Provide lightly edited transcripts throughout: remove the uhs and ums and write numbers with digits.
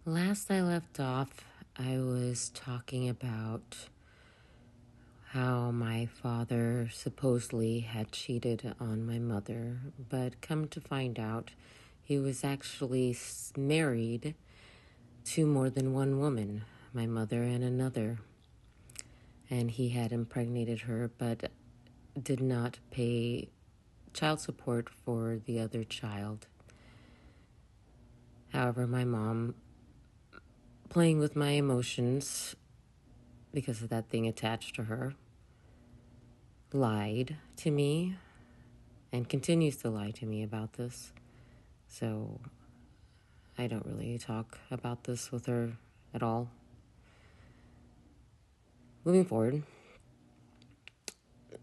Last I left off, I was talking about how my father supposedly had cheated on my mother, but come to find out, he was actually married to more than one woman, my mother and another. And he had impregnated her, but did not pay child support for the other child. However, my mom, playing with my emotions because of that thing attached to her, lied to me and continues to lie to me about this. So I don't really talk about this with her at all. Moving forward,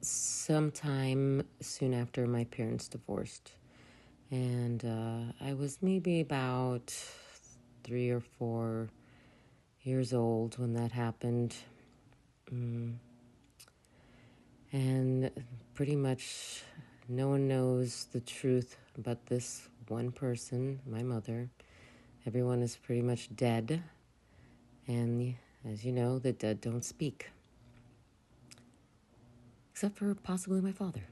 sometime soon after my parents divorced, and I was maybe about 3 or 4 years old when that happened. And pretty much no one knows the truth but this one person, my mother. Everyone is pretty much dead. And as you know, the dead don't speak. Except for possibly my father.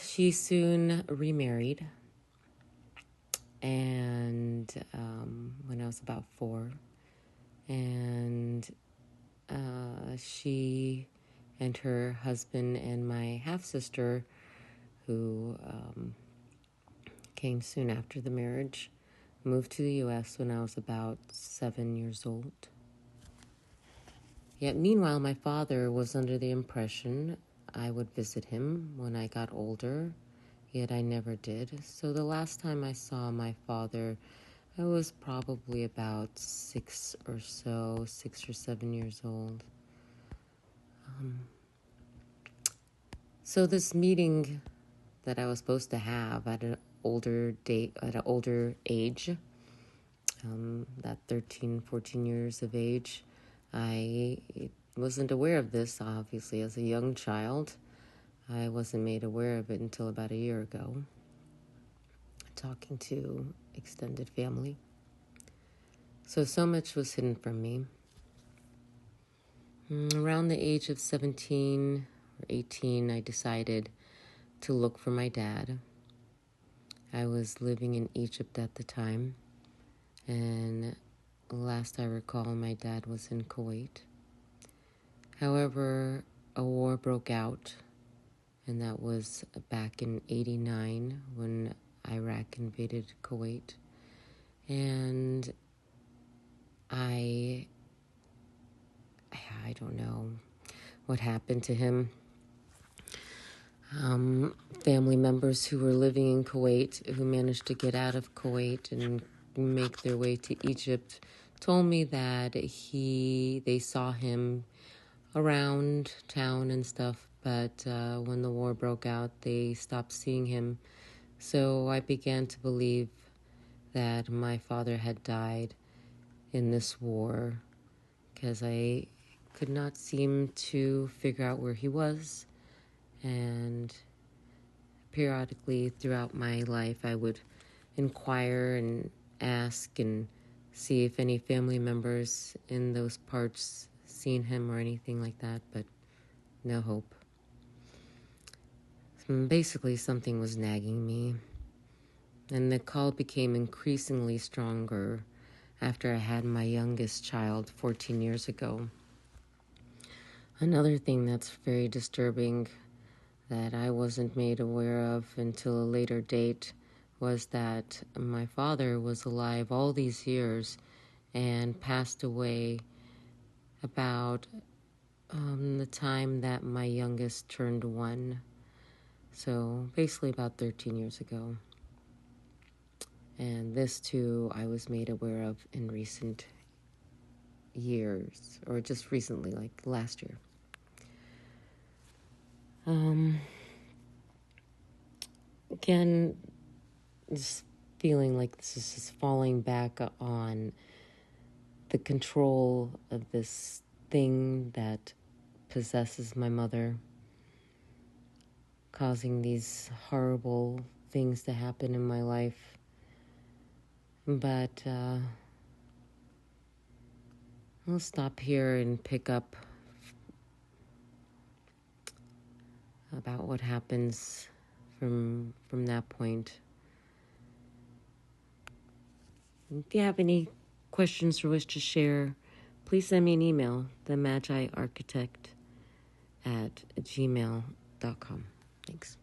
She soon remarried. And when I was about 4. And she and her husband and my half-sister, who came soon after the marriage, moved to the U.S. when I was about 7 years old. Yet meanwhile, my father was under the impression I would visit him when I got older, yet I never did. So the last time I saw my father, I was probably about 6 or 7 years old. So this meeting that I was supposed to have at an older age, that 13, 14 years of age, I wasn't aware of this, obviously, as a young child. I wasn't made aware of it until about a year ago, talking to extended family. So much was hidden from me. Around the age of 17 or 18, I decided to look for my dad. I was living in Egypt at the time, and last I recall, my dad was in Kuwait. However, a war broke out, and that was back in 89 when Iraq invaded Kuwait. And I don't know what happened to him. Family members who were living in Kuwait, who managed to get out of Kuwait and make their way to Egypt, told me that they saw him around town and stuff, but when the war broke out, they stopped seeing him. So I began to believe that my father had died in this war, because I could not seem to figure out where he was. And periodically throughout my life, I would inquire and ask and see if any family members in those parts seen him or anything like that, but no hope. Basically, something was nagging me, and the call became increasingly stronger after I had my youngest child 14 years ago. Another thing that's very disturbing that I wasn't made aware of until a later date was that my father was alive all these years and passed away about the time that my youngest turned 1. So basically about 13 years ago. And this too I was made aware of in recent years, or just recently, like last year. Again, just feeling like this is just falling back on the control of this thing that possesses my mother, causing these horrible things to happen in my life. But I'll stop here and pick up about what happens from that point. If you have any questions or wish to share, please send me an email, themagiarchitect@gmail.com. Thanks.